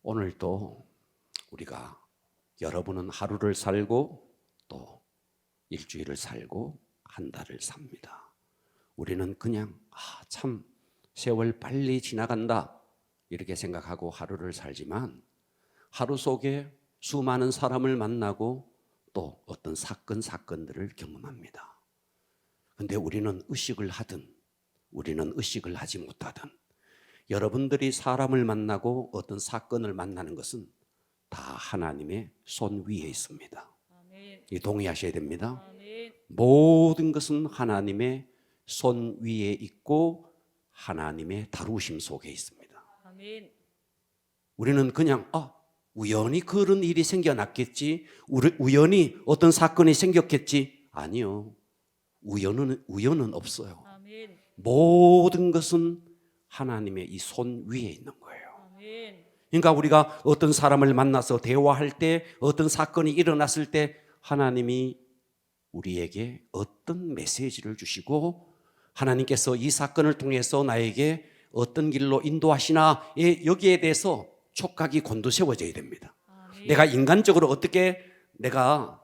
오늘도 우리가 여러분은 하루를 살고 또 일주일을 살고 한 달을 삽니다. 우리는 그냥 참 세월 빨리 지나간다 이렇게 생각하고 하루를 살지만 하루 속에 수많은 사람을 만나고 또 어떤 사건들을 경험합니다. 그런데 우리는 의식을 하든 우리는 의식을 하지 못하든 여러분들이 사람을 만나고 어떤 사건을 만나는 것은 다 하나님의 손 위에 있습니다. 이 동의하셔야 됩니다. 모든 것은 하나님의 손 위에 있고 하나님의 다루심 속에 있습니다. 우리는 그냥 우연히 그런 일이 생겨났겠지, 우연히 어떤 사건이 생겼겠지. 아니요, 우연은 없어요. 모든 것은 하나님의 이 손 위에 있는 거예요. 그러니까 우리가 어떤 사람을 만나서 대화할 때, 어떤 사건이 일어났을 때 하나님이 우리에게 어떤 메시지를 주시고 하나님께서 이 사건을 통해서 나에게 어떤 길로 인도하시나, 여기에 대해서 촉각이 곤두세워져야 됩니다. 내가 인간적으로 어떻게 내가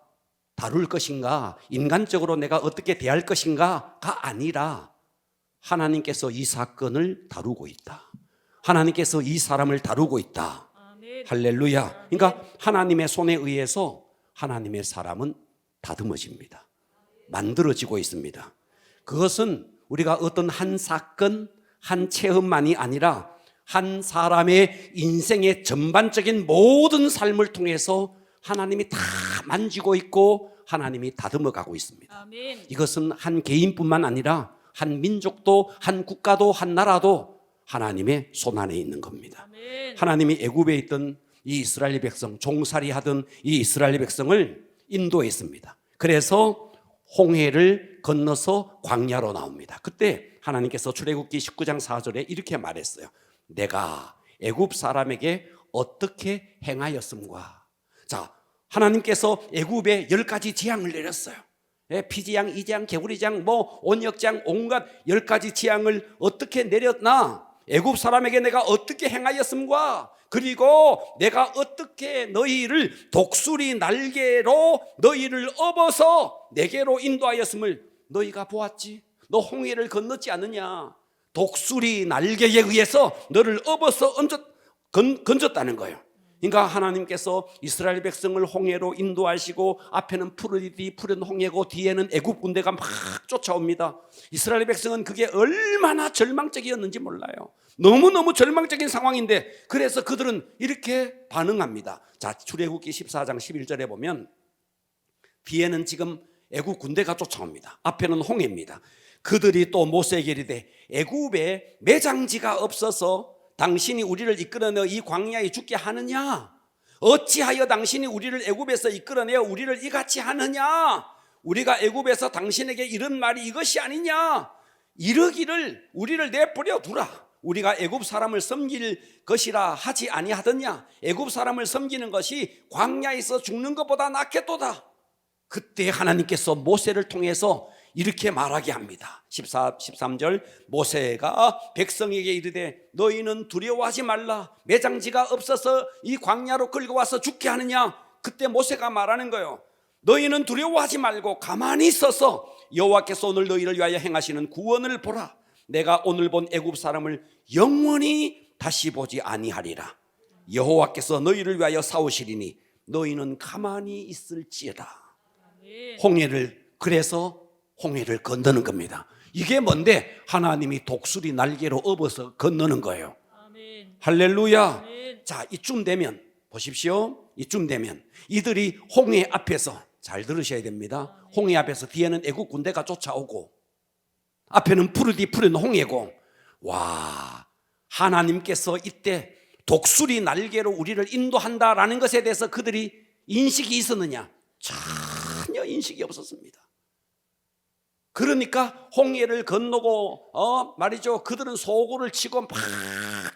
다룰 것인가, 인간적으로 내가 어떻게 대할 것인가가 아니라 하나님께서 이 사건을 다루고 있다. 하나님께서 이 사람을 다루고 있다. 할렐루야. 그러니까 하나님의 손에 의해서 하나님의 사람은 다듬어집니다. 만들어지고 있습니다. 그것은 우리가 어떤 한 사건, 한 체험만이 아니라 한 사람의 인생의 전반적인 모든 삶을 통해서 하나님이 다 만지고 있고 하나님이 다듬어가고 있습니다. 이것은 한 개인뿐만 아니라 한 민족도, 한 국가도, 한 나라도 하나님의 손 안에 있는 겁니다. 하나님이 애굽에 있던 이 이스라엘 백성, 종살이 하던 이 이스라엘 백성을 인도했습니다. 그래서 홍해를 건너서 광야로 나옵니다. 그때 하나님께서 출애굽기 19장 4절에 이렇게 말했어요. 내가 애굽 사람에게 어떻게 행하였음과. 자, 하나님께서 애굽에 10가지 재앙을 내렸어요. 피지양, 이재앙, 개구리장, 온역장, 온갖 10가지 재앙을 어떻게 내렸나? 애굽 사람에게 내가 어떻게 행하였음과, 그리고 내가 어떻게 너희를 독수리 날개로 너희를 업어서 내게로 인도하였음을 너희가 보았지? 너 홍해를 건넜지 않느냐? 독수리 날개에 의해서 너를 업어서 건졌다는 거예요. 그러니까 하나님께서 이스라엘 백성을 홍해로 인도하시고 앞에는 푸른 홍해고 뒤에는 애굽 군대가 막 쫓아옵니다. 이스라엘 백성은 그게 얼마나 절망적이었는지 몰라요. 너무너무 절망적인 상황인데 그래서 그들은 이렇게 반응합니다. 자, 출애굽기 14장 11절에 보면 뒤에는 지금 애굽 군대가 쫓아옵니다. 앞에는 홍해입니다. 그들이 또 모세에게 이르되 애굽에 매장지가 없어서 당신이 우리를 이끌어내어 이 광야에 죽게 하느냐? 어찌하여 당신이 우리를 애굽에서 이끌어내어 우리를 이같이 하느냐? 우리가 애굽에서 당신에게 이런 말이 이것이 아니냐? 이르기를 우리를 내버려 두라. 우리가 애굽 사람을 섬길 것이라 하지 아니하더냐? 애굽 사람을 섬기는 것이 광야에서 죽는 것보다 낫겠도다. 그때 하나님께서 모세를 통해서 이렇게 말하게 합니다. 13절 모세가 백성에게 이르되 너희는 두려워하지 말라. 매장지가 없어서 이 광야로 끌고 와서 죽게 하느냐? 그때 모세가 말하는 거예요. 너희는 두려워하지 말고 가만히 있어서 여호와께서 오늘 너희를 위하여 행하시는 구원을 보라. 내가 오늘 본 애굽 사람을 영원히 다시 보지 아니하리라. 여호와께서 너희를 위하여 싸우시리니 너희는 가만히 있을지어다. 그래서 홍해를 건너는 겁니다. 이게 뭔데? 하나님이 독수리 날개로 업어서 건너는 거예요. 아멘. 할렐루야. 아멘. 자, 이쯤 되면 보십시오. 이쯤 되면 이들이 홍해 앞에서, 잘 들으셔야 됩니다. 아멘. 홍해 앞에서 뒤에는 애국 군대가 쫓아오고 앞에는 푸른 홍해고, 와, 하나님께서 이때 독수리 날개로 우리를 인도한다라는 것에 대해서 그들이 인식이 있었느냐? 전혀 인식이 없었습니다. 그러니까 홍해를 건너고 말이죠, 그들은 소고를 치고 막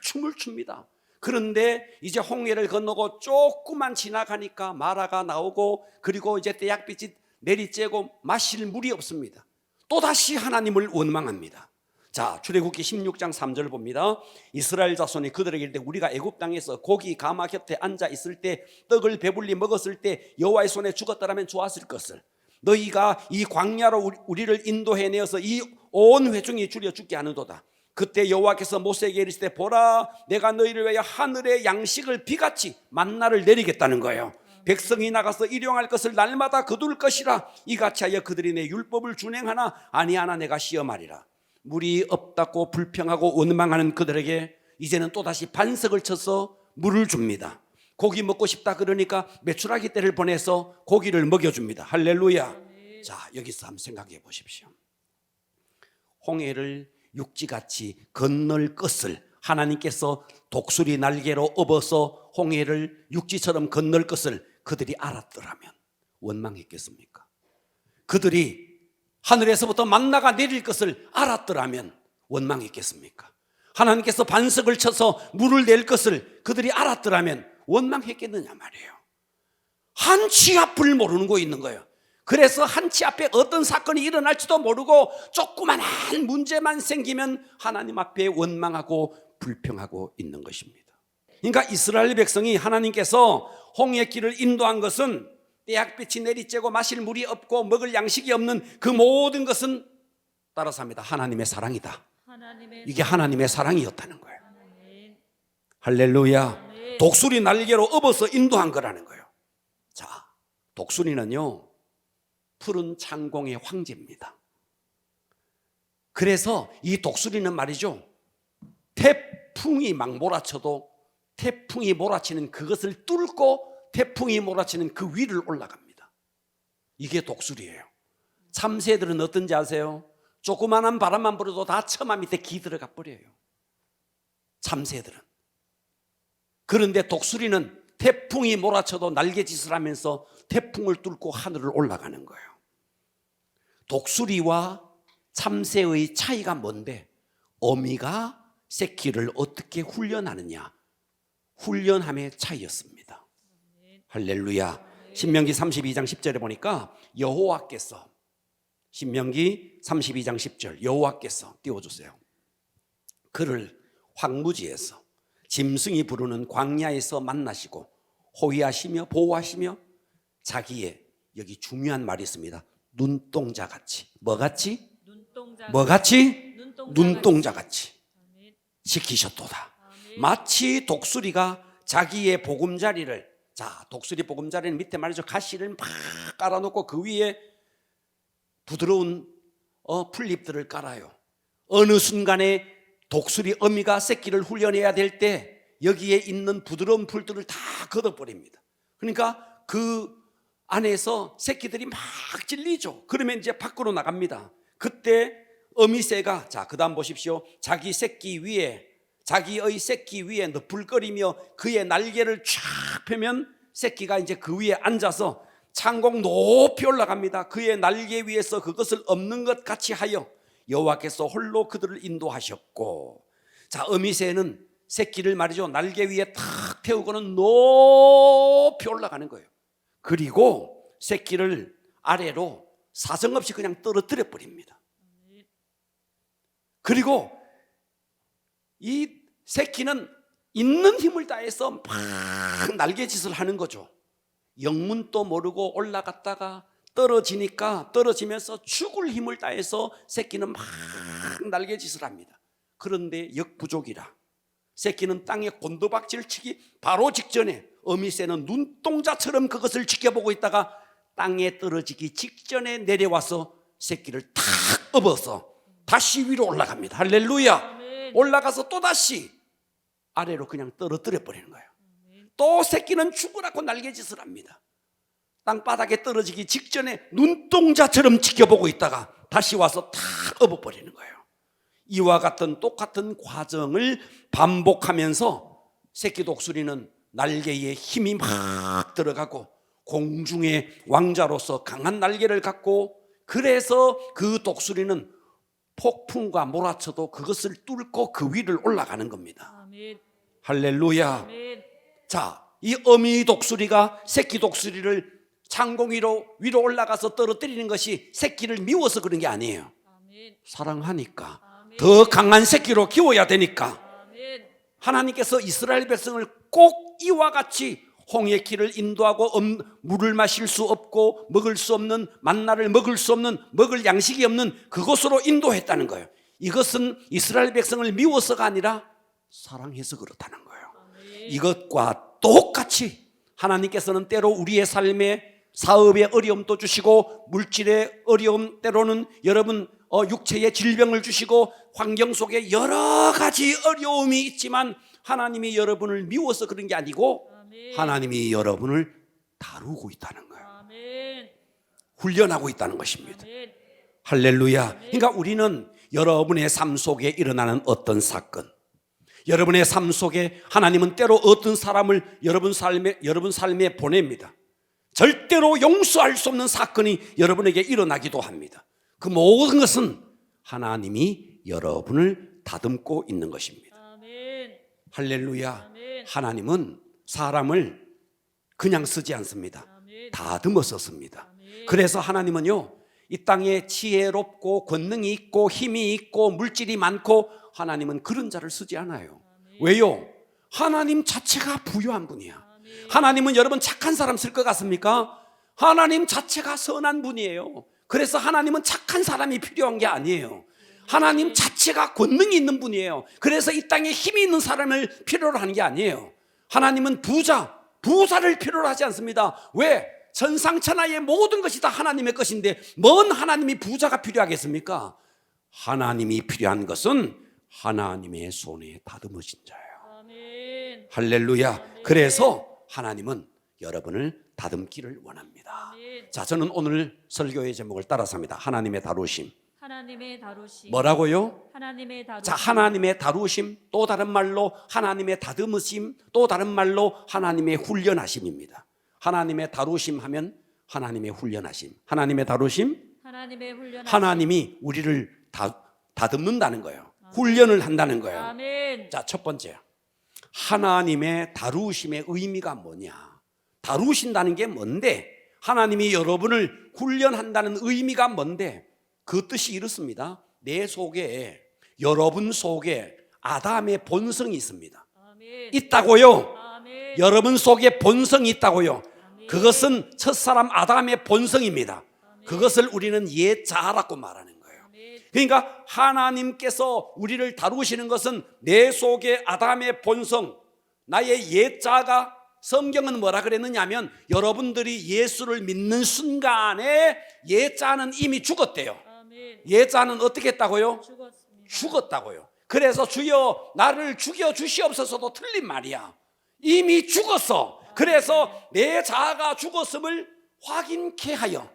춤을 춥니다. 그런데 이제 홍해를 건너고 조금만 지나가니까 마라가 나오고 그리고 이제 떼약빛이 내리쬐고 마실 물이 없습니다. 또다시 하나님을 원망합니다. 자, 출애굽기 16장 3절 봅니다. 이스라엘 자손이 그들에게 이르되 우리가 애굽 땅에서 고기 가마 곁에 앉아 있을 때 떡을 배불리 먹었을 때 여호와의 손에 죽었더라면 좋았을 것을 너희가 이 광야로 우리를 인도해 내어서 이 온 회중이 줄여 죽게 하는도다. 그때 여호와께서 모세에게 이르시되 보라 내가 너희를 위하여 하늘의 양식을 비같이 만나를 내리겠다는 거예요. 백성이 나가서 일용할 것을 날마다 거둘 것이라 이같이 하여 그들이 내 율법을 준행하나 아니하나 내가 시험하리라. 물이 없다고 불평하고 원망하는 그들에게 이제는 또다시 반석을 쳐서 물을 줍니다. 고기 먹고 싶다 그러니까 메추라기 떼를 보내서 고기를 먹여줍니다. 할렐루야. 자, 여기서 한번 생각해 보십시오. 홍해를 육지같이 건널 것을 하나님께서 독수리 날개로 업어서 홍해를 육지처럼 건널 것을 그들이 알았더라면 원망했겠습니까? 그들이 하늘에서부터 만나가 내릴 것을 알았더라면 원망했겠습니까? 하나님께서 반석을 쳐서 물을 낼 것을 그들이 알았더라면 원망했겠느냐 말이에요. 한치 앞을 모르는 거 있는 거예요. 그래서 한치 앞에 어떤 사건이 일어날지도 모르고 조그만한 문제만 생기면 하나님 앞에 원망하고 불평하고 있는 것입니다. 그러니까 이스라엘 백성이 하나님께서 홍해길을 인도한 것은 떼약빛이 내리쬐고 마실 물이 없고 먹을 양식이 없는 그 모든 것은 따라서 합니다. 하나님의 사랑이다. 이게 하나님의 사랑이었다는 거예요. 할렐루야. 독수리 날개로 업어서 인도한 거라는 거예요. 자, 독수리는요 푸른 창공의 황제입니다. 그래서 이 독수리는 말이죠 태풍이 막 몰아쳐도 태풍이 몰아치는 그것을 뚫고 태풍이 몰아치는 그 위를 올라갑니다. 이게 독수리예요. 참새들은 어떤지 아세요? 조그만한 바람만 불어도 다 처마 밑에 기 들어가 버려요. 참새들은. 그런데 독수리는 태풍이 몰아쳐도 날개짓을 하면서 태풍을 뚫고 하늘을 올라가는 거예요. 독수리와 참새의 차이가 뭔데? 어미가 새끼를 어떻게 훈련하느냐, 훈련함의 차이였습니다. 할렐루야. 신명기 32장 10절에 보니까 여호와께서, 신명기 32장 10절, 여호와께서 띄워주세요. 그를 황무지에서 짐승이 부르는 광야에서 만나시고 호위하시며 보호하시며 자기의, 여기 중요한 말이 있습니다. 눈동자같이. 뭐같이? 뭐같이? 눈동자같이 지키셨도다. 마치 독수리가 자기의 보금자리를, 자, 독수리 보금자리는 밑에 말이죠 가시를 막 깔아놓고 그 위에 부드러운 풀잎들을 깔아요. 어느 순간에 독수리 어미가 새끼를 훈련해야 될 때 여기에 있는 부드러운 풀들을 다 걷어버립니다. 그러니까 그 안에서 새끼들이 막 찔리죠. 그러면 이제 밖으로 나갑니다. 그때 어미새가, 자, 그 다음 보십시오. 자기의 새끼 위에 너풀거리며 그의 날개를 쫙 펴면 새끼가 이제 그 위에 앉아서 창공 높이 올라갑니다. 그의 날개 위에서 그것을 엎는 것 같이 하여 여호와께서 홀로 그들을 인도하셨고, 자, 어미새는 새끼를 말이죠 날개 위에 탁 태우고는 높이 올라가는 거예요. 그리고 새끼를 아래로 사정없이 그냥 떨어뜨려 버립니다. 그리고 이 새끼는 있는 힘을 다해서 막 날개짓을 하는 거죠. 영문도 모르고 올라갔다가 떨어지면서 죽을 힘을 다해서 새끼는 막 날개짓을 합니다. 그런데 역부족이라 새끼는 땅에 곤두박질 치기 바로 직전에 어미새는 눈동자처럼 그것을 지켜보고 있다가 땅에 떨어지기 직전에 내려와서 새끼를 탁 업어서 다시 위로 올라갑니다. 할렐루야. 올라가서 또다시 아래로 그냥 떨어뜨려 버리는 거예요. 또 새끼는 죽으라고 날개짓을 합니다. 땅바닥에 떨어지기 직전에 눈동자처럼 지켜보고 있다가 다시 와서 탁 업어버리는 거예요. 이와 같은 똑같은 과정을 반복하면서 새끼 독수리는 날개에 힘이 막 들어가고 공중의 왕자로서 강한 날개를 갖고, 그래서 그 독수리는 폭풍과 몰아쳐도 그것을 뚫고 그 위를 올라가는 겁니다. 아멘. 할렐루야. 아멘. 자, 이 어미 독수리가 새끼 독수리를 창공 위로 올라가서 떨어뜨리는 것이 새끼를 미워서 그런 게 아니에요. 아멘. 사랑하니까. 아멘. 더 강한 새끼로 키워야 되니까 하나님께서 이스라엘 백성을 꼭 이와 같이 홍해 길을 인도하고 물을 마실 수 없고 먹을 수 없는 만나를 먹을 수 없는 먹을 양식이 없는 그곳으로 인도했다는 거예요. 이것은 이스라엘 백성을 미워서가 아니라 사랑해서 그렇다는 거예요. 이것과 똑같이 하나님께서는 때로 우리의 삶에 사업의 어려움도 주시고 물질의 어려움, 때로는 여러분 육체의 질병을 주시고 환경 속에 여러 가지 어려움이 있지만 하나님이 여러분을 미워서 그런 게 아니고 하나님이 여러분을 다루고 있다는 거예요. 훈련하고 있다는 것입니다. 할렐루야. 그러니까 우리는 여러분의 삶 속에 일어나는 어떤 사건, 여러분의 삶 속에 하나님은 때로 어떤 사람을 여러분 삶에 보냅니다. 절대로 용서할 수 없는 사건이 여러분에게 일어나기도 합니다. 그 모든 것은 하나님이 여러분을 다듬고 있는 것입니다. 할렐루야. 하나님은 사람을 그냥 쓰지 않습니다. 다듬어서 씁니다. 그래서 하나님은요, 이 땅에 지혜롭고 권능이 있고 힘이 있고 물질이 많고 하나님은 그런 자를 쓰지 않아요. 왜요? 하나님 자체가 부유한 분이야. 하나님은 여러분 착한 사람 쓸 것 같습니까? 하나님 자체가 선한 분이에요. 그래서 하나님은 착한 사람이 필요한 게 아니에요. 하나님 자체가 권능이 있는 분이에요. 그래서 이 땅에 힘이 있는 사람을 필요로 하는 게 아니에요. 하나님은 부자를 필요로 하지 않습니다. 왜? 천상천하의 모든 것이 다 하나님의 것인데 뭔 하나님이 부자가 필요하겠습니까? 하나님이 필요한 것은 하나님의 손에 다듬으신 자예요. 아멘. 할렐루야. 아멘. 그래서 하나님은 여러분을 다듬기를 원합니다. 아멘. 자, 저는 오늘 설교의 제목을 따라서 합니다. 하나님의 다루심. 하나님의 다루심. 뭐라고요? 하나님의 다루심. 자, 하나님의 다루심, 또 다른 말로 하나님의 다듬으심, 또 다른 말로 하나님의 훈련하심입니다. 하나님의 다루심 하면 하나님의 훈련하심. 하나님의 다루심, 하나님의 훈련하심. 하나님이 우리를 다듬는다는 거예요. 훈련을 한다는 거예요. 아멘. 자, 첫 번째, 하나님의 다루심의 의미가 뭐냐? 다루신다는 게 뭔데? 하나님이 여러분을 훈련한다는 의미가 뭔데? 그 뜻이 이렇습니다. 내 속에, 여러분 속에 아담의 본성이 있습니다. 아멘. 있다고요. 아멘. 여러분 속에 본성이 있다고요. 아멘. 그것은 첫사람 아담의 본성입니다. 아멘. 그것을 우리는 옛자라고 말하는 거예요. 아멘. 그러니까 하나님께서 우리를 다루시는 것은 내 속에 아담의 본성, 나의 옛자가, 성경은 뭐라 그랬느냐면 여러분들이 예수를 믿는 순간에 옛자는 이미 죽었대요. 아멘. 옛자는 어떻게 했다고요? 죽었습니다. 죽었다고요. 그래서 주여 나를 죽여 주시옵소서도 틀린 말이야. 이미 죽었어. 그래서 내 자아가 죽었음을 확인케 하여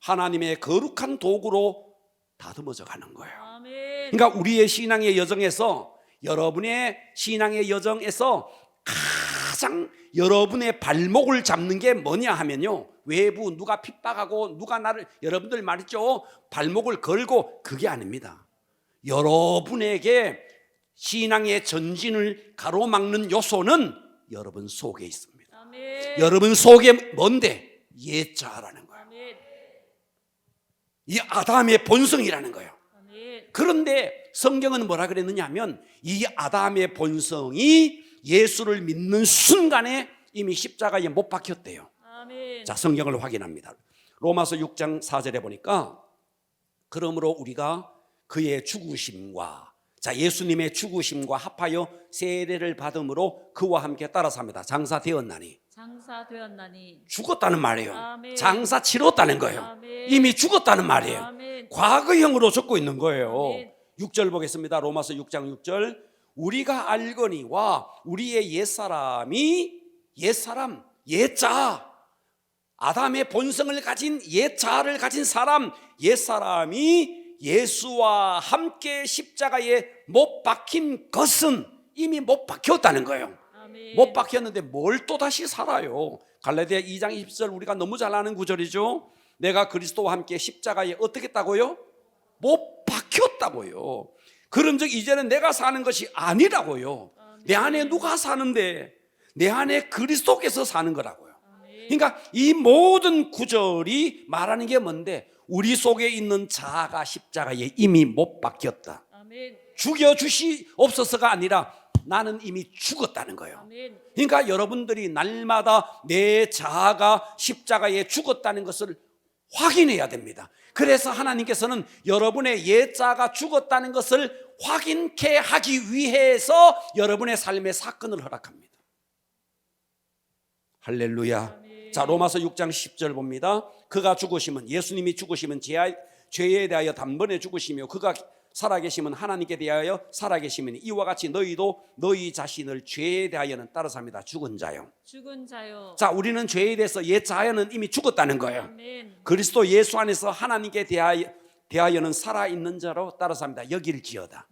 하나님의 거룩한 도구로 다듬어져 가는 거예요. 아멘. 그러니까 우리의 신앙의 여정에서, 여러분의 신앙의 여정에서 가장 여러분의 발목을 잡는 게 뭐냐 하면요, 외부 누가 핍박하고 누가 나를, 여러분들 말이죠, 발목을 걸고, 그게 아닙니다. 여러분에게 신앙의 전진을 가로막는 요소는 여러분 속에 있습니다. 아멘. 여러분 속에 뭔데? 옛자라는 거예요. 아멘. 이 아담의 본성이라는 거예요. 아멘. 그런데 성경은 뭐라 그랬느냐 하면 이 아담의 본성이 예수를 믿는 순간에 이미 십자가에 못 박혔대요. 아멘. 자, 성경을 확인합니다. 로마서 6장 4절에 보니까 그러므로 우리가 그의 죽으심과, 자, 예수님의 죽으심과 합하여 세례를 받음으로 그와 함께 따라서 합니다. 장사되었나니. 장사되었나니. 죽었다는 말이에요. 아멘. 장사 치렀다는 거예요. 아멘. 이미 죽었다는 말이에요. 아멘. 과거형으로 적고 있는 거예요. 아멘. 6절 보겠습니다. 로마서 6장 6절. 우리가 알거니와 우리의 옛사람, 옛자, 아담의 본성을 가진 옛자를 가진 사람, 옛사람이 예수와 함께 십자가에 못 박힌 것은 이미 못 박혔다는 거예요. 아멘. 못 박혔는데 뭘 또 다시 살아요? 갈라디아 2장 20절 우리가 너무 잘 아는 구절이죠. 내가 그리스도와 함께 십자가에 어떻게 했다고요? 못 박혔다고요. 그런즉 이제는 내가 사는 것이 아니라고요. 내 안에 누가 사는데? 내 안에 그리스도께서 사는 거라고요. 그러니까 이 모든 구절이 말하는 게 뭔데? 우리 속에 있는 자아가 십자가에 이미 못 박혔다. 아멘. 죽여주시옵소서가 아니라 나는 이미 죽었다는 거예요. 아멘. 그러니까 여러분들이 날마다 내 자아가 십자가에 죽었다는 것을 확인해야 됩니다. 그래서 하나님께서는 여러분의 옛 자아가 죽었다는 것을 확인케 하기 위해서 여러분의 삶의 사건을 허락합니다. 할렐루야. 아멘. 자, 로마서 6장 10절 봅니다. 그가 죽으시면, 예수님이 죽으시면 죄에 대하여 단번에 죽으시며 그가 살아계시면 하나님께 대하여 살아계시면 이와 같이 너희도 너희 자신을 죄에 대하여는 따라서 합니다. 죽은 자요. 죽은 자요. 자, 우리는 죄에 대해서 옛 자아는 이미 죽었다는 거예요. 아멘. 그리스도 예수 안에서 하나님께 대하여는 살아있는 자로 따라서 합니다. 여길지어다.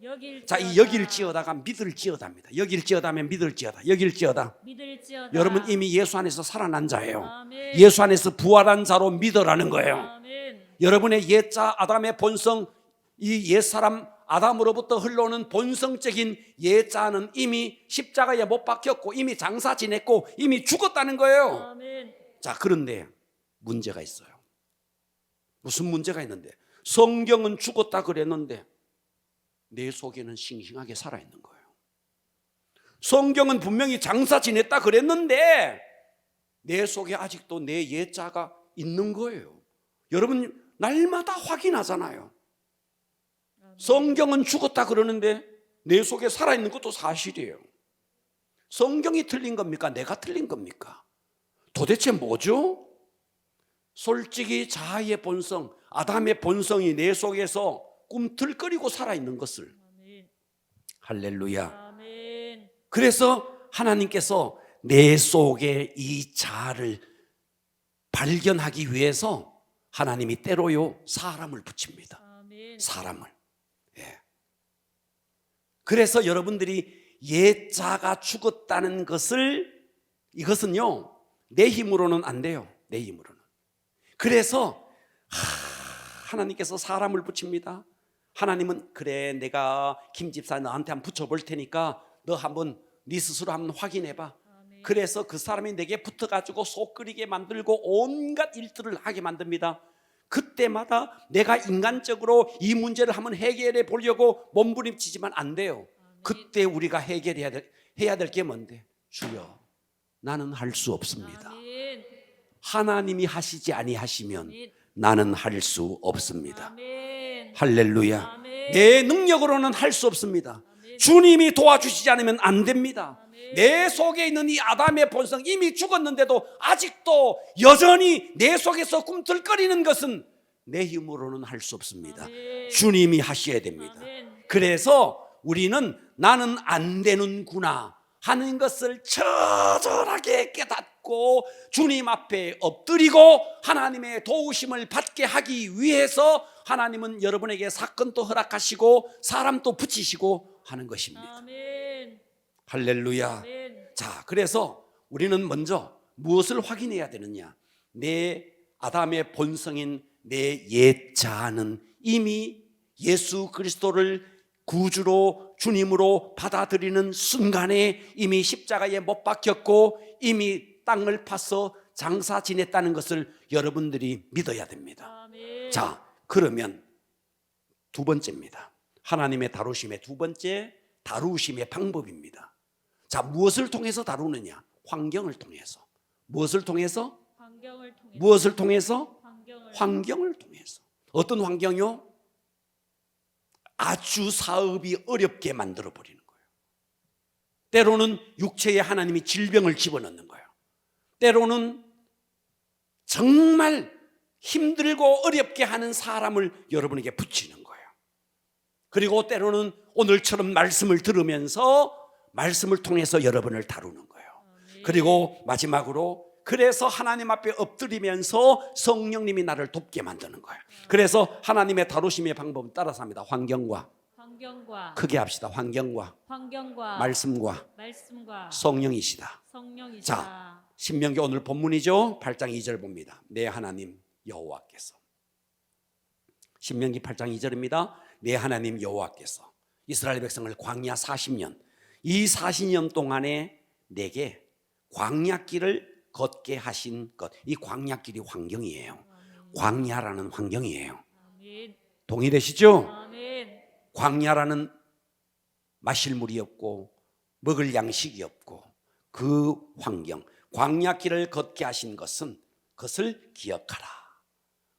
자, 이 여길지어다가 믿을지어다입니다. 여길지어다면 믿을지어다. 여길지어다. 믿을지어다. 여러분 이미 예수 안에서 살아난 자예요. 아멘. 예수 안에서 부활한 자로 믿으라는 거예요. 아멘. 여러분의 옛자 아담의 본성, 이 옛사람 아담으로부터 흘러오는 본성적인 옛자는 이미 십자가에 못 박혔고 이미 장사 지냈고 이미 죽었다는 거예요. 아멘. 자, 그런데 문제가 있어요. 무슨 문제가 있는데, 성경은 죽었다 그랬는데 내 속에는 싱싱하게 살아있는 거예요. 성경은 분명히 장사 지냈다 그랬는데 내 속에 아직도 내 옛자가 있는 거예요. 여러분 날마다 확인하잖아요. 성경은 죽었다 그러는데 내 속에 살아있는 것도 사실이에요. 성경이 틀린 겁니까? 내가 틀린 겁니까? 도대체 뭐죠? 솔직히 자아의 본성, 아담의 본성이 내 속에서 꿈틀거리고 살아있는 것을. 아멘. 할렐루야. 아멘. 그래서 하나님께서 내 속에 이 자아를 발견하기 위해서 하나님이 때로요 사람을 붙입니다. 아멘. 사람을. 예. 그래서 여러분들이 옛 자가 죽었다는 것을, 이것은요 내 힘으로는 안 돼요. 내 힘으로는. 그래서 하나님께서 사람을 붙입니다. 하나님은 그래, 내가 김 집사 너한테 한번 붙여볼 테니까 너 한번 네 스스로 한번 확인해봐. 아멘. 그래서 그 사람이 내게 붙어가지고 속 끓이게 만들고 온갖 일들을 하게 만듭니다. 그때마다 내가 인간적으로 이 문제를 한번 해결해 보려고 몸부림치지만 안 돼요. 그때 우리가 해야 될 게 뭔데? 주여, 나는 할 수 없습니다. 아멘. 하나님이 하시지 아니하시면 아멘. 나는 할 수 없습니다. 아멘. 할렐루야. 아멘. 내 능력으로는 할 수 없습니다. 아멘. 주님이 도와주시지 않으면 안 됩니다. 아멘. 내 속에 있는 이 아담의 본성, 이미 죽었는데도 아직도 여전히 내 속에서 꿈틀거리는 것은 내 힘으로는 할 수 없습니다. 아멘. 주님이 하셔야 됩니다. 아멘. 그래서 우리는 나는 안 되는구나 하는 것을 처절하게 깨닫고 주님 앞에 엎드리고 하나님의 도우심을 받게 하기 위해서 하나님은 여러분에게 사건도 허락하시고 사람도 붙이시고 하는 것입니다. 아멘. 할렐루야. 아멘. 자, 그래서 우리는 먼저 무엇을 확인해야 되느냐? 내 아담의 본성인 내 옛 자아는 이미 예수 그리스도를 구주로 주님으로 받아들이는 순간에 이미 십자가에 못 박혔고 이미 땅을 파서 장사 지냈다는 것을 여러분들이 믿어야 됩니다. 아멘. 자, 그러면 두 번째입니다. 하나님의 다루심의 두 번째 다루심의 방법입니다. 자, 무엇을 통해서 다루느냐? 환경을 통해서. 무엇을 통해서? 환경을 통해. 무엇을 통해서? 환경을. 환경을 통해서. 어떤 환경이요? 아주 사업이 어렵게 만들어 버리는 거예요. 때로는 육체에 하나님이 질병을 집어넣는 거예요. 때로는 정말 힘들고 어렵게 하는 사람을 여러분에게 붙이는 거예요. 그리고 때로는 오늘처럼 말씀을 들으면서 말씀을 통해서 여러분을 다루는 거예요. 아멘. 그리고 마지막으로 그래서 하나님 앞에 엎드리면서 성령님이 나를 돕게 만드는 거예요. 그래서 하나님의 다루심의 방법은 따라서 합니다. 환경과, 환경과 크게 합시다. 환경과 말씀과 성령이시다. 성령이시다. 자, 신명기 오늘 본문이죠. 8장 2절 봅니다. 내 하나님 여호와께서. 신명기 8장 2절입니다. 내 하나님 여호와께서 이스라엘 백성을 광야 40년, 이 40년 동안에 내게 광야길을 걷게 하신 것. 이 광야길이 환경이에요. 광야라는 환경이에요. 아멘. 동의되시죠? 아멘. 광야라는 마실 물이 없고 먹을 양식이 없고 그 환경, 광야길을 걷게 하신 것은 그것을 기억하라.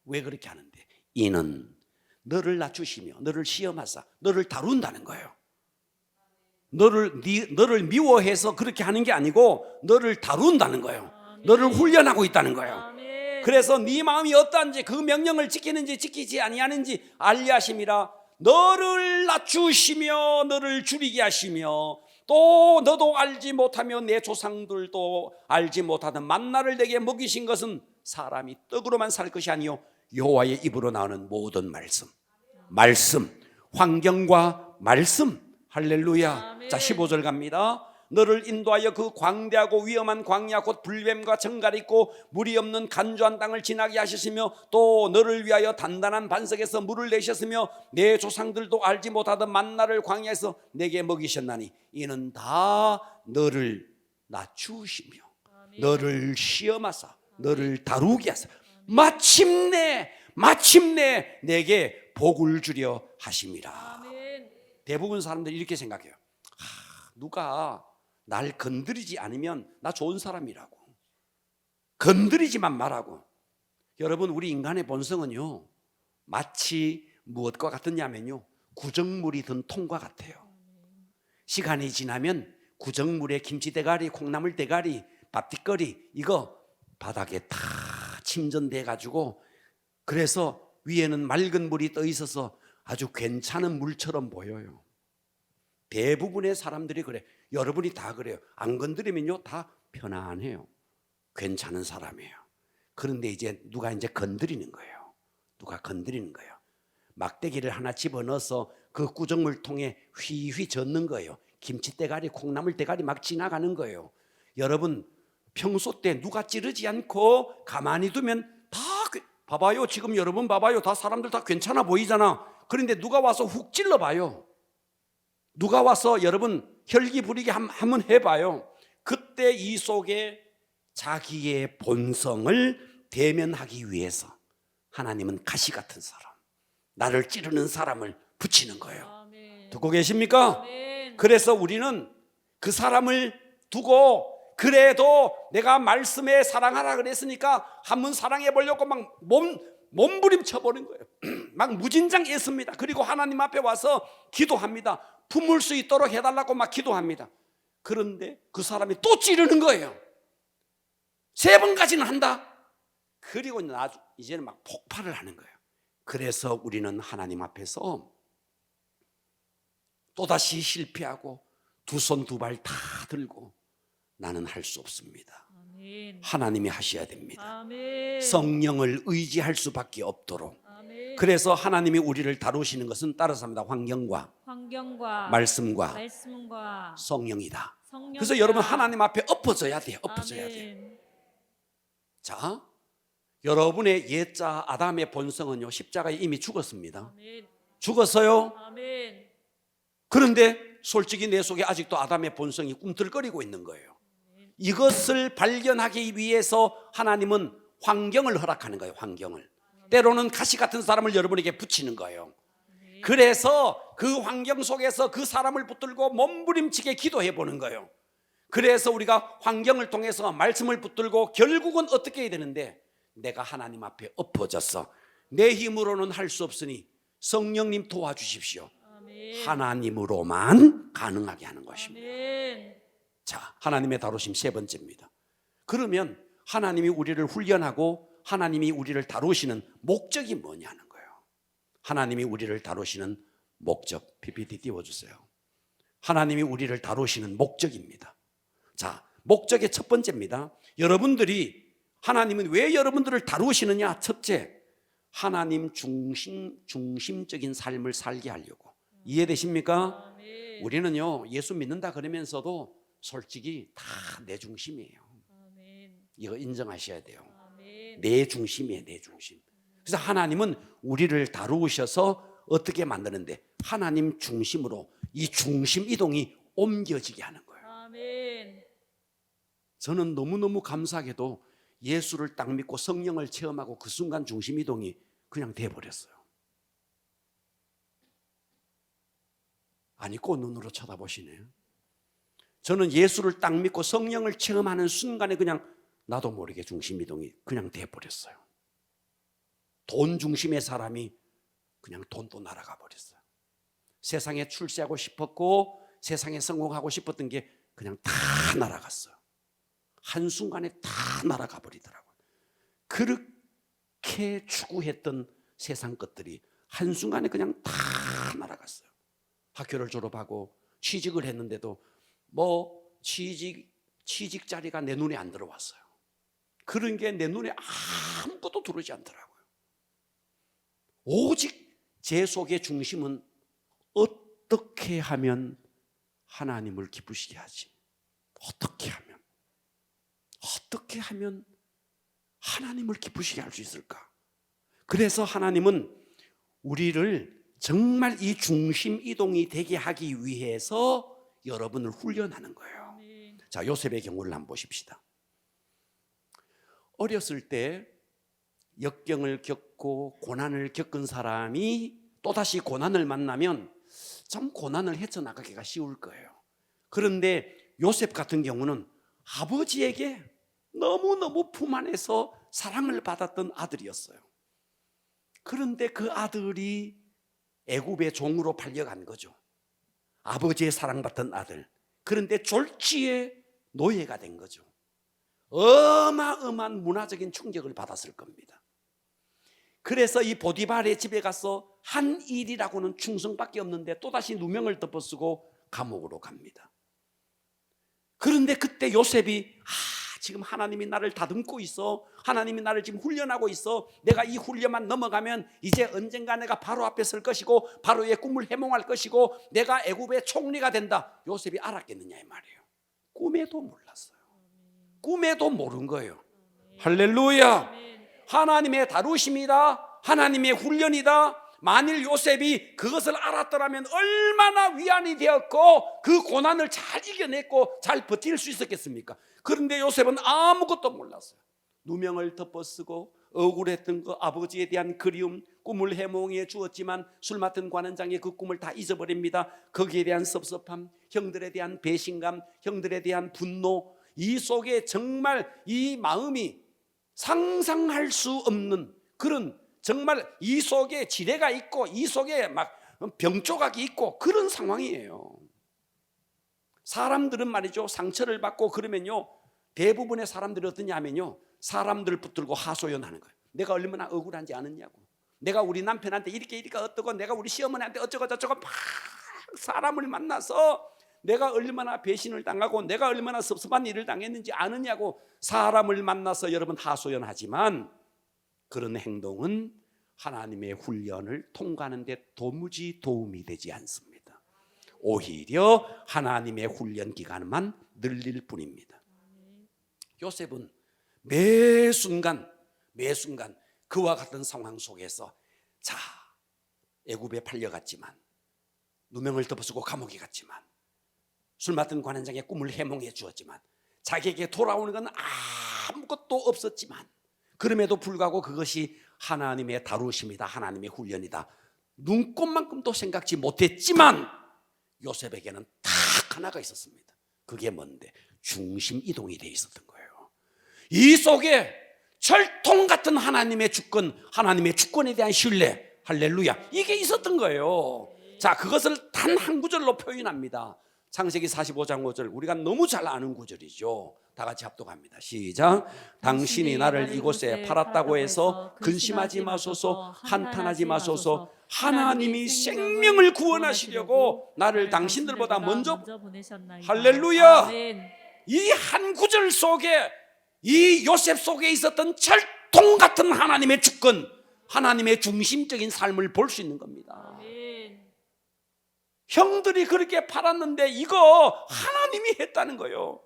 왜 그렇게 하는데? 이는 너를 낮추시며 너를 시험하사 너를 다룬다는 거예요. 너를 미워해서 그렇게 하는 게 아니고 너를 다룬다는 거예요. 너를 훈련하고 있다는 거예요. 아멘. 그래서 네 마음이 어떠한지 그 명령을 지키는지 지키지 아니하는지 알게 하심이라. 너를 낮추시며 너를 줄이게 하시며 또 너도 알지 못하며 내 조상들도 알지 못하던 만나를 내게 먹이신 것은 사람이 떡으로만 살 것이 아니요 여호와의 입으로 나오는 모든 말씀, 환경과 말씀. 할렐루야. 아멘. 자, 15절 갑니다. 너를 인도하여 그 광대하고 위험한 광야 곧 불뱀과 정갈이 있고 물이 없는 간조한 땅을 지나게 하셨으며 또 너를 위하여 단단한 반석에서 물을 내셨으며 내 조상들도 알지 못하던 만나를 광야에서 내게 먹이셨나니 이는 다 너를 낮추시며 너를 시험하사 너를 다루게 하사 마침내 내게 복을 주려 하심이라. 아멘. 대부분 사람들이 이렇게 생각해요. 누가 날 건드리지 않으면 나 좋은 사람이라고. 건드리지만 말하고. 여러분, 우리 인간의 본성은요 마치 무엇과 같느냐면요 구정물이 든 통과 같아요. 시간이 지나면 구정물에 김치 대가리, 콩나물 대가리, 밥뒷거리 이거 바닥에 다 침전돼 가지고 그래서 위에는 맑은 물이 떠 있어서 아주 괜찮은 물처럼 보여요. 대부분의 사람들이 그래. 여러분이 다 그래요. 안 건드리면요 다 편안해요. 괜찮은 사람이에요. 그런데 이제 누가 건드리는 거예요. 막대기를 하나 집어넣어서 그 구정물통에 휘휘 젓는 거예요. 김치대가리, 콩나물 대가리 막 지나가는 거예요. 여러분 평소 때 누가 찌르지 않고 가만히 두면 다 봐봐요. 지금 여러분 봐봐요. 다 사람들 다 괜찮아 보이잖아. 그런데 누가 와서 훅 찔러봐요. 누가 와서 여러분 혈기 부리게 한번 해봐요. 그때 이 속에 자기의 본성을 대면하기 위해서 하나님은 가시 같은 사람, 나를 찌르는 사람을 붙이는 거예요. 아멘. 듣고 계십니까? 아멘. 그래서 우리는 그 사람을 두고 그래도 내가 말씀에 사랑하라 그랬으니까 한번 사랑해 보려고 막 몸부림쳐 버린 거예요. 막 무진장 애씁니다. 그리고 하나님 앞에 와서 기도합니다. 품을 수 있도록 해달라고 막 기도합니다. 그런데 그 사람이 또 찌르는 거예요. 3번까지는 한다. 그리고 이제는 막 폭발을 하는 거예요. 그래서 우리는 하나님 앞에서 또다시 실패하고 두 손 두 발 다 들고 나는 할 수 없습니다. 아멘. 하나님이 하셔야 됩니다. 아멘. 성령을 의지할 수밖에 없도록. 아멘. 그래서 하나님이 우리를 다루시는 것은 따라서 합니다. 환경과 말씀과 성령이다. 그래서 여러분 하나님 앞에 엎어져야 돼요. 엎어져야 돼요. 자, 여러분의 옛자 아담의 본성은요 십자가에 이미 죽었습니다. 아멘. 죽었어요. 아멘. 그런데 솔직히 내 속에 아직도 아담의 본성이 꿈틀거리고 있는 거예요. 이것을 발견하기 위해서 하나님은 환경을 허락하는 거예요. 환경을. 때로는 가시 같은 사람을 여러분에게 붙이는 거예요. 그래서 그 환경 속에서 그 사람을 붙들고 몸부림치게 기도해 보는 거예요. 그래서 우리가 환경을 통해서 말씀을 붙들고 결국은 어떻게 해야 되는데 내가 하나님 앞에 엎어졌어. 내 힘으로는 할 수 없으니 성령님 도와주십시오. 아멘. 하나님으로만 가능하게 하는 것입니다. 아멘. 자, 하나님의 다루심 3번째입니다. 그러면 하나님이 우리를 훈련하고 하나님이 우리를 다루시는 목적이 뭐냐는 거예요. 하나님이 우리를 다루시는 목적, PPT 띄워주세요. 하나님이 우리를 다루시는 목적입니다. 자, 목적의 첫 번째입니다. 여러분들이 하나님은 왜 여러분들을 다루시느냐? 첫째, 하나님 중심적인 삶을 살게 하려고. 이해되십니까? 아멘. 우리는요 예수 믿는다 그러면서도 솔직히 다 내 중심이에요. 아멘. 이거 인정하셔야 돼요. 아멘. 내 중심이에요. 내 중심. 그래서 하나님은 우리를 다루셔서 어떻게 만드는데 하나님 중심으로 이 중심 이동이 옮겨지게 하는 거예요. 아멘. 저는 너무너무 감사하게도 예수를 딱 믿고 성령을 체험하고 그 순간 중심 이동이 그냥 돼버렸어요. 아니, 꼭 눈으로 쳐다보시네요. 저는 예수를 딱 믿고 성령을 체험하는 순간에 그냥 나도 모르게 중심 이동이 그냥 돼버렸어요. 돈 중심의 사람이 그냥 돈도 날아가 버렸어요. 세상에 출세하고 싶었고 세상에 성공하고 싶었던 게 그냥 다 날아갔어요. 한순간에 다 날아가 버리더라고요. 그렇게 추구했던 세상 것들이 한순간에 그냥 다 날아갔어요. 학교를 졸업하고 취직을 했는데도 취직 자리가 내 눈에 안 들어왔어요. 그런 게 내 눈에 아무것도 들어오지 않더라고요. 오직 제 속의 중심은 어떻게 하면 하나님을 기쁘시게 하지? 어떻게 하면 하나님을 기쁘시게 할 수 있을까? 그래서 하나님은 우리를 정말 이 중심 이동이 되게 하기 위해서 여러분을 훈련하는 거예요. 아멘. 자, 요셉의 경우를 한번 보십시다. 어렸을 때 역경을 겪고 고난을 겪은 사람이 또다시 고난을 만나면 좀 고난을 헤쳐나가기가 쉬울 거예요. 그런데 요셉 같은 경우는 아버지에게 너무너무 품 안에서 사랑을 받았던 아들이었어요. 그런데 그 아들이 애굽의 종으로 팔려간 거죠. 아버지의 사랑받던 아들. 그런데 졸지에 노예가 된 거죠. 어마어마한 문화적인 충격을 받았을 겁니다. 그래서 이 보디발의 집에 가서 한 일이라고는 충성밖에 없는데 또다시 누명을 덮어쓰고 감옥으로 갑니다. 그런데 그때 요셉이 지금 하나님이 나를 다듬고 있어. 하나님이 나를 지금 훈련하고 있어. 내가 이 훈련만 넘어가면 이제 언젠가 내가 바로 앞에 설 것이고 바로의 꿈을 해몽할 것이고 내가 애굽의 총리가 된다. 요셉이 알았겠느냐 이 말이에요. 꿈에도 몰랐어요. 꿈에도 모른 거예요. 할렐루야. 하나님의 다루심이다. 하나님의 훈련이다. 만일 요셉이 그것을 알았더라면 얼마나 위안이 되었고 그 고난을 잘 이겨냈고 잘 버틸 수 있었겠습니까? 그런데 요셉은 아무것도 몰랐어요. 누명을 덮어쓰고 억울했던 그 아버지에 대한 그리움, 꿈을 해몽해 주었지만 술 맡은 관원장의 그 꿈을 다 잊어버립니다. 거기에 대한 섭섭함, 형들에 대한 배신감, 형들에 대한 분노, 이 속에 정말 이 마음이 상상할 수 없는 그런 정말 이 속에 지뢰가 있고 이 속에 막 병조각이 있고 그런 상황이에요. 사람들은 말이죠, 상처를 받고 그러면요, 대부분의 사람들이 어떠냐 하면요, 사람들 붙들고 하소연하는 거예요. 내가 얼마나 억울한지 아느냐고, 내가 우리 남편한테 이렇게 어떠고, 내가 우리 시어머니한테 어쩌고 저쩌고 막 사람을 만나서 내가 얼마나 배신을 당하고 내가 얼마나 섭섭한 일을 당했는지 아느냐고 사람을 만나서 여러분 하소연하지만 그런 행동은 하나님의 훈련을 통과하는 데 도무지 도움이 되지 않습니다. 오히려 하나님의 훈련 기간만 늘릴 뿐입니다. 요셉은 매 순간 그와 같은 상황 속에서 자, 애굽에 팔려갔지만 누명을 덮어쓰고 감옥에 갔지만 술 맡은 관원장의 꿈을 해몽해 주었지만 자기에게 돌아오는 건 아무것도 없었지만 그럼에도 불구하고 그것이 하나님의 다루심이다, 하나님의 훈련이다, 눈꼽만큼도 생각지 못했지만 요셉에게는 딱 하나가 있었습니다. 그게 뭔데? 중심 이동이 돼 있었던 거예요. 이 속에 철통 같은 하나님의 주권, 하나님의 주권에 대한 신뢰, 할렐루야, 이게 있었던 거예요. 자, 그것을 단 한 구절로 표현합니다. 창세기 45장 5절, 우리가 너무 잘 아는 구절이죠. 다 같이 합독합니다. 시작. 당신이 나를 이곳에 팔았다고 해서 근심하지 마소서, 한탄하지 마소서. 하나님이 생명을 구원하시려고 나를 당신들보다 먼저 보내셨나이다. 할렐루야. 이 한 구절 속에 이 요셉 속에 있었던 철통 같은 하나님의 주권, 하나님의 중심적인 삶을 볼 수 있는 겁니다. 아멘. 형들이 그렇게 팔았는데 이거 하나님이 했다는 거예요.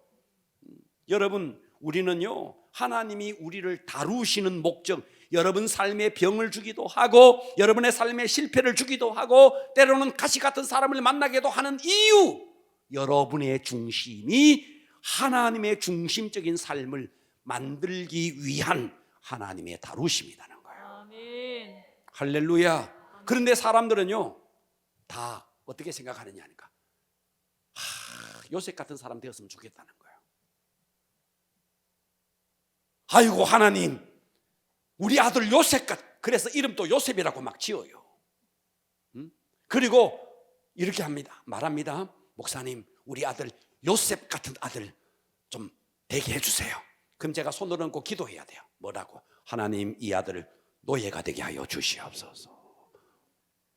여러분, 우리는요, 하나님이 우리를 다루시는 목적, 여러분 삶에 병을 주기도 하고 여러분의 삶에 실패를 주기도 하고 때로는 가시 같은 사람을 만나게도 하는 이유, 여러분의 중심이 하나님의 중심적인 삶을 만들기 위한 하나님의 다루심이라는 거예요. 아멘. 할렐루야. 그런데 사람들은요 다 어떻게 생각하느냐 하니까 요셉 같은 사람 되었으면 좋겠다는 거예요. 아이고 하나님, 우리 아들 요셉 그래서 이름도 요셉이라고 막 지어요. 그리고 이렇게 말합니다. 목사님, 우리 아들 요셉 같은 아들 좀 되게 해주세요. 그럼 제가 손을 얹고 기도해야 돼요. 뭐라고? 하나님, 이 아들을 노예가 되게 하여 주시옵소서.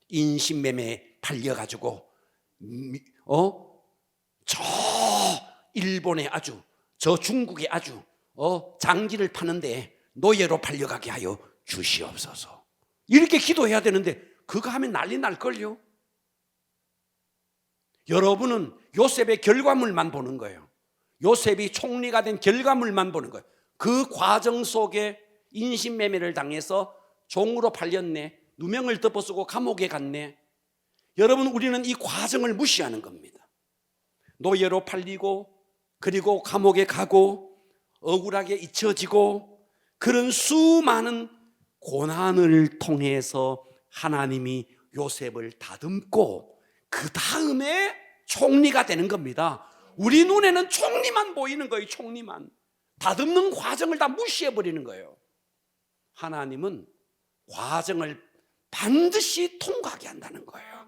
인신매매에 팔려가지고 저 일본에 아주 저 중국에 아주 장지를 파는데 노예로 팔려가게 하여 주시옵소서. 이렇게 기도해야 되는데 그거 하면 난리 날걸요. 여러분은 요셉의 결과물만 보는 거예요. 요셉이 총리가 된 결과물만 보는 거예요. 그 과정 속에 인신매매를 당해서 종으로 팔렸네, 누명을 덮어쓰고 감옥에 갔네. 여러분, 우리는 이 과정을 무시하는 겁니다. 노예로 팔리고 그리고 감옥에 가고 억울하게 잊혀지고 그런 수많은 고난을 통해서 하나님이 요셉을 다듬고 그 다음에 총리가 되는 겁니다. 우리 눈에는 총리만 보이는 거예요. 총리만. 다듬는 과정을 다 무시해버리는 거예요. 하나님은 과정을 반드시 통과하게 한다는 거예요.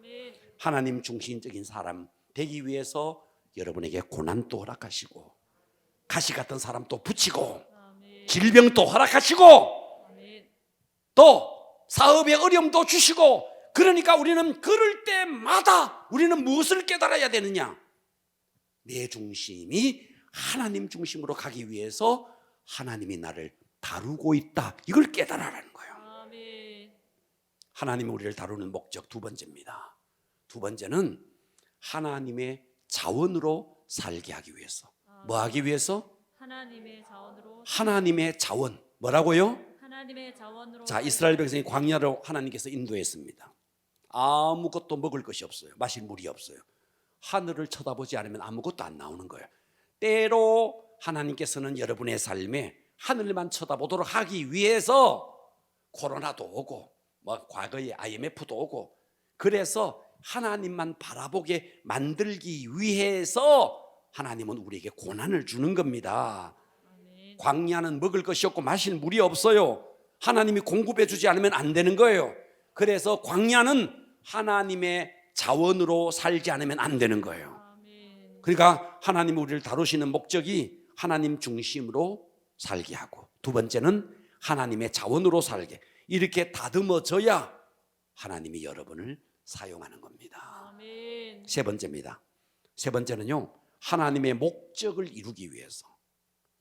하나님 중심적인 사람 되기 위해서 여러분에게 고난도 허락하시고 가시 같은 사람도 붙이고 질병도 허락하시고 또 사업의 어려움도 주시고, 그러니까 우리는 그럴 때마다 우리는 무엇을 깨달아야 되느냐? 내 중심이 하나님 중심으로 가기 위해서 하나님이 나를 다루고 있다, 이걸 깨달아라는 거예요. 하나님이 우리를 다루는 목적 두 번째입니다. 두 번째는 하나님의 자원으로 살게 하기 위해서. 뭐 하기 위해서? 하나님의 자원으로. 하나님의 자원. 뭐라고요? 하나님의 자원으로. 자, 이스라엘 백성이 광야로 하나님께서 인도했습니다. 아무것도 먹을 것이 없어요. 마실 물이 없어요. 하늘을 쳐다보지 않으면 아무것도 안 나오는 거예요. 때로 하나님께서는 여러분의 삶에 하늘만 쳐다보도록 하기 위해서 코로나도 오고 뭐 과거에 IMF도 오고 그래서 하나님만 바라보게 만들기 위해서 하나님은 우리에게 고난을 주는 겁니다. 광야는 먹을 것이 없고 마실 물이 없어요. 하나님이 공급해 주지 않으면 안 되는 거예요. 그래서 광야는 하나님의 자원으로 살지 않으면 안 되는 거예요. 그러니까 하나님이 우리를 다루시는 목적이 하나님 중심으로 살게 하고, 두 번째는 하나님의 자원으로 살게, 이렇게 다듬어져야 하나님이 여러분을 사용하는 겁니다. 세 번째입니다. 세 번째는요, 하나님의 목적을 이루기 위해서.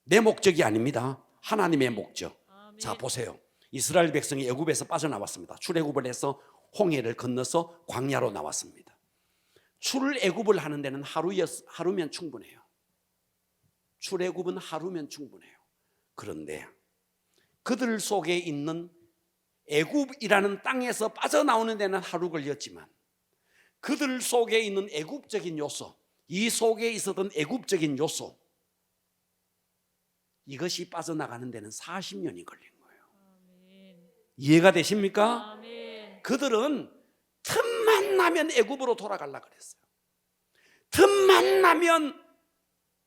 내 목적이 아닙니다. 하나님의 목적. 자, 보세요. 이스라엘 백성이 애굽에서 빠져나왔습니다. 출애굽을 해서 홍해를 건너서 광야로 나왔습니다. 출애굽을 하는 데는 하루면 충분해요. 출애굽은 하루면 충분해요. 그런데 그들 속에 있는 애굽이라는 땅에서 빠져나오는 데는 하루 걸렸지만 그들 속에 있는 애굽적인 요소, 이 속에 있었던 애굽적인 요소, 이것이 빠져나가는 데는 40년이 걸린 거예요. 이해가 되십니까? 그들은 틈만 나면 애굽으로 돌아가려고 그랬어요. 틈만 나면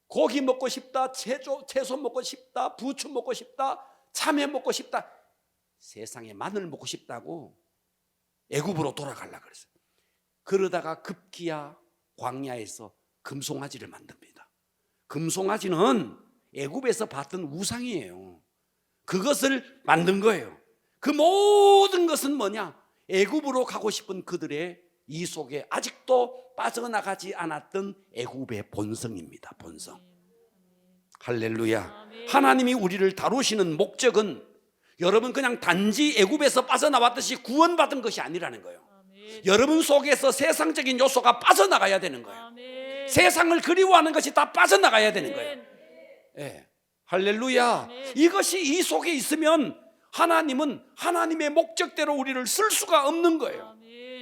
고기 먹고 싶다, 채소 먹고 싶다, 부추 먹고 싶다, 참외 먹고 싶다, 세상에 마늘 먹고 싶다고 애굽으로 돌아가려고 그랬어요. 그러다가 급기야 광야에서 금송아지를 만듭니다. 금송아지는 애굽에서 봤던 우상이에요. 그것을 만든 거예요. 그 모든 것은 뭐냐? 애굽으로 가고 싶은 그들의 이 속에 아직도 빠져나가지 않았던 애굽의 본성입니다. 본성. 할렐루야. 하나님이 우리를 다루시는 목적은 여러분 그냥 단지 애굽에서 빠져나왔듯이 구원받은 것이 아니라는 거예요. 여러분 속에서 세상적인 요소가 빠져나가야 되는 거예요. 세상을 그리워하는 것이 다 빠져나가야 되는 거예요. 네. 할렐루야. 이것이 이 속에 있으면 하나님은 하나님의 목적대로 우리를 쓸 수가 없는 거예요.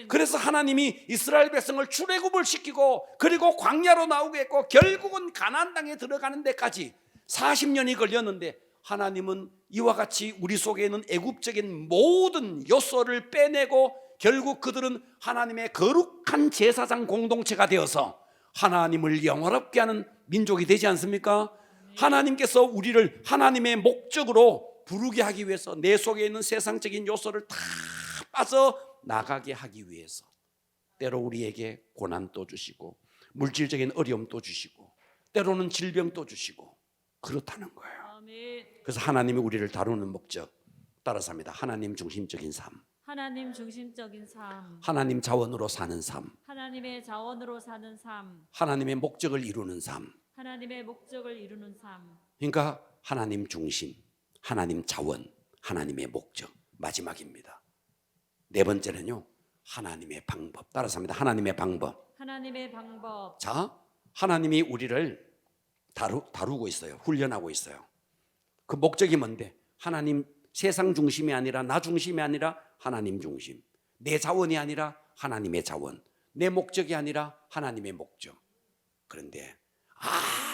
그래서 하나님이 이스라엘 백성을 출애굽을 시키고 그리고 광야로 나오게 했고 결국은 가나안 땅에 들어가는 데까지 40년이 걸렸는데 하나님은 이와 같이 우리 속에 있는 애굽적인 모든 요소를 빼내고 결국 그들은 하나님의 거룩한 제사장 공동체가 되어서 하나님을 영화롭게 하는 민족이 되지 않습니까? 하나님께서 우리를 하나님의 목적으로 부르게 하기 위해서 내 속에 있는 세상적인 요소를 다 빠져 나가게 하기 위해서 때로 우리에게 고난도 주시고 물질적인 어려움도 주시고 때로는 질병도 주시고 그렇다는 거예요. 아멘. 그래서 하나님이 우리를 다루는 목적 따라서 합니다. 하나님 중심적인 삶, 하나님 중심적인 삶, 하나님 자원으로 사는 삶, 하나님의 자원으로 사는 삶, 하나님의 목적을 이루는 삶. 하나님의 목적을 이루는 삶. 그러니까 하나님 중심, 하나님 자원, 하나님의 목적. 마지막입니다. 네 번째는요, 하나님의 방법. 따라서 합니다. 하나님의 방법. 하나님의 방법. 자, 하나님이 우리를 다루고 있어요. 훈련하고 있어요. 그 목적이 뭔데? 하나님 세상 중심이 아니라 나 중심이 아니라 하나님 중심. 내 자원이 아니라 하나님의 자원. 내 목적이 아니라 하나님의 목적. 그런데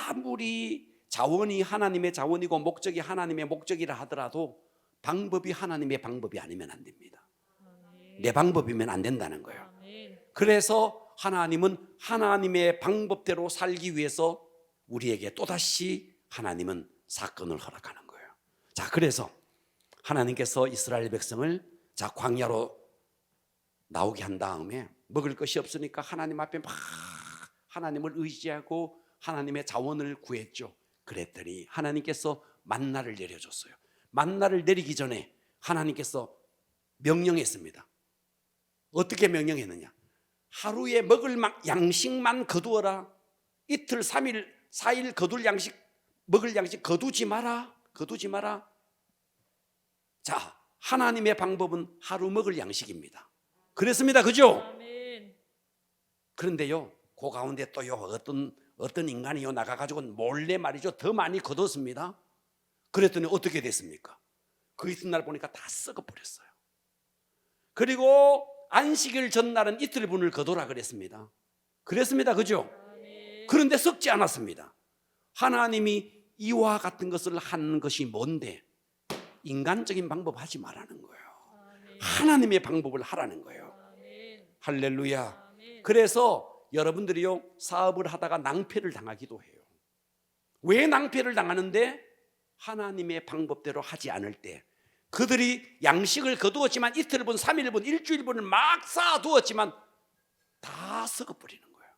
아무리 자원이 하나님의 자원이고 목적이 하나님의 목적이라 하더라도 방법이 하나님의 방법이 아니면 안 됩니다. 내 방법이면 안 된다는 거예요. 아멘. 그래서 하나님은 하나님의 방법대로 살기 위해서 우리에게 또다시 하나님은 사건을 허락하는 거예요. 자, 그래서 하나님께서 이스라엘 백성을 자 광야로 나오게 한 다음에 먹을 것이 없으니까 하나님 앞에 막 하나님을 의지하고 하나님의 자원을 구했죠. 그랬더니 하나님께서 만나를 내려줬어요. 만나를 내리기 전에 하나님께서 명령했습니다. 어떻게 명령했느냐? 하루에 먹을 양식만 거두어라. 이틀, 3일, 4일 거둘 양식, 먹을 양식 거두지 마라. 거두지 마라. 자, 하나님의 방법은 하루 먹을 양식입니다. 그랬습니다. 그죠? 아멘. 그런데요, 그 가운데 또요, 어떤 인간이요, 나가가지고 몰래 말이죠, 더 많이 거뒀습니다. 그랬더니 어떻게 됐습니까? 그 이튿날 보니까 다 썩어버렸어요. 그리고 안식일 전날은 이틀분을 거둬라 그랬습니다. 그랬습니다. 그죠? 아멘. 그런데 썩지 않았습니다. 하나님이 이와 같은 것을 하는 것이 뭔데? 인간적인 방법 하지 말라는 거예요. 아멘. 하나님의 방법을 하라는 거예요. 아멘. 할렐루야. 아멘. 그래서 여러분들이요, 사업을 하다가 낭패를 당하기도 해요. 왜 낭패를 당하는데? 하나님의 방법대로 하지 않을 때 그들이 양식을 거두었지만 이틀분, 3일분, 일주일분을 막 쌓아두었지만 다 썩어버리는 거예요.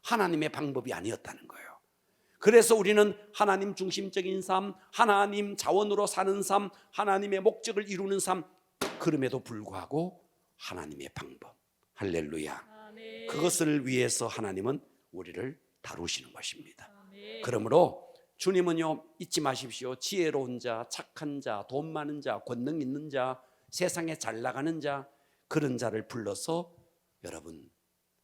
하나님의 방법이 아니었다는 거예요. 그래서 우리는 하나님 중심적인 삶, 하나님 자원으로 사는 삶, 하나님의 목적을 이루는 삶, 그럼에도 불구하고 하나님의 방법, 할렐루야. 아멘. 그것을 위해서 하나님은 우리를 다루시는 것입니다. 아멘. 그러므로 주님은요, 잊지 마십시오. 지혜로운 자, 착한 자, 돈 많은 자, 권능 있는 자, 세상에 잘 나가는 자, 그런 자를 불러서 여러분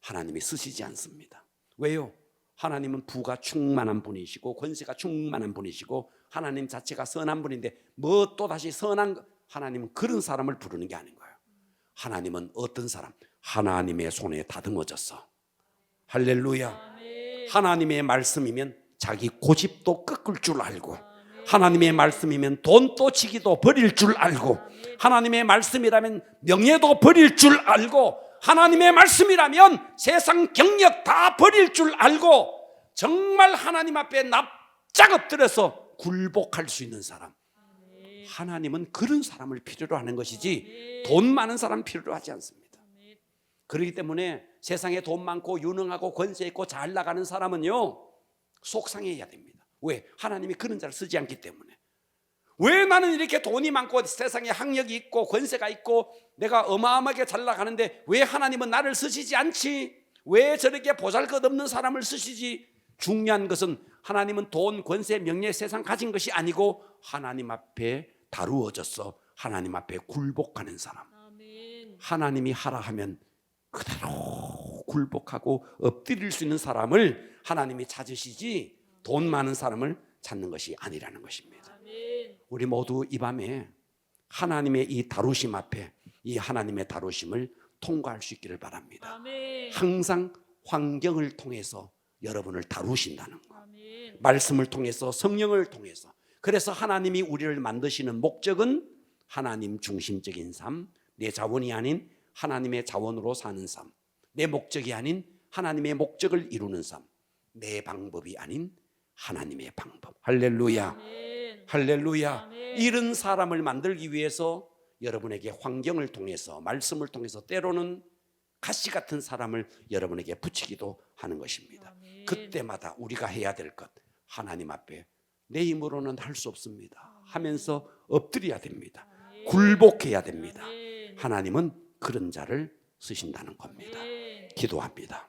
하나님이 쓰시지 않습니다. 왜요? 하나님은 부가 충만한 분이시고 권세가 충만한 분이시고 하나님 자체가 선한 분인데 뭐 또다시 선한 하나님은 그런 사람을 부르는 게 아닌 거예요. 하나님은 어떤 사람? 하나님의 손에 다듬어졌어. 할렐루야. 아멘. 하나님의 말씀이면 자기 고집도 꺾을 줄 알고, 하나님의 말씀이면 돈도 지기도 버릴 줄 알고, 하나님의 말씀이라면 명예도 버릴 줄 알고, 하나님의 말씀이라면 세상 경력 다 버릴 줄 알고, 정말 하나님 앞에 납작 엎드려서 굴복할 수 있는 사람. 하나님은 그런 사람을 필요로 하는 것이지 돈 많은 사람 필요로 하지 않습니다. 그렇기 때문에 세상에 돈 많고 유능하고 권세 있고 잘 나가는 사람은요, 속상해야 됩니다. 왜? 하나님이 그런 자를 쓰지 않기 때문에. 왜 나는 이렇게 돈이 많고 세상에 학력이 있고 권세가 있고 내가 어마어마하게 잘 나가는데 왜 하나님은 나를 쓰시지 않지? 왜 저렇게 보잘것없는 사람을 쓰시지? 중요한 것은 하나님은 돈, 권세, 명예, 세상 가진 것이 아니고 하나님 앞에 다루어져서 하나님 앞에 굴복하는 사람. 아멘. 하나님이 하라 하면 그대로 굴복하고 엎드릴 수 있는 사람을 하나님이 찾으시지 돈 많은 사람을 찾는 것이 아니라는 것입니다. 아멘. 우리 모두 이 밤에 하나님의 이 다루심 앞에 이 하나님의 다루심을 통과할 수 있기를 바랍니다. 아멘. 항상 환경을 통해서 여러분을 다루신다는 것, 아멘. 말씀을 통해서 성령을 통해서 그래서 하나님이 우리를 만드시는 목적은 하나님 중심적인 삶, 내 자원이 아닌 하나님의 자원으로 사는 삶, 내 목적이 아닌 하나님의 목적을 이루는 삶, 내 방법이 아닌 하나님의 방법. 할렐루야. 아멘. 할렐루야. 아멘. 이런 사람을 만들기 위해서 여러분에게 환경을 통해서, 말씀을 통해서 때로는 가시 같은 사람을 여러분에게 붙이기도 하는 것입니다. 아멘. 그때마다 우리가 해야 될 것, 하나님 앞에 내 힘으로는 할 수 없습니다 하면서 엎드려야 됩니다. 아멘. 굴복해야 됩니다. 아멘. 하나님은 그런 자를 쓰신다는 겁니다. 아멘. 기도합니다.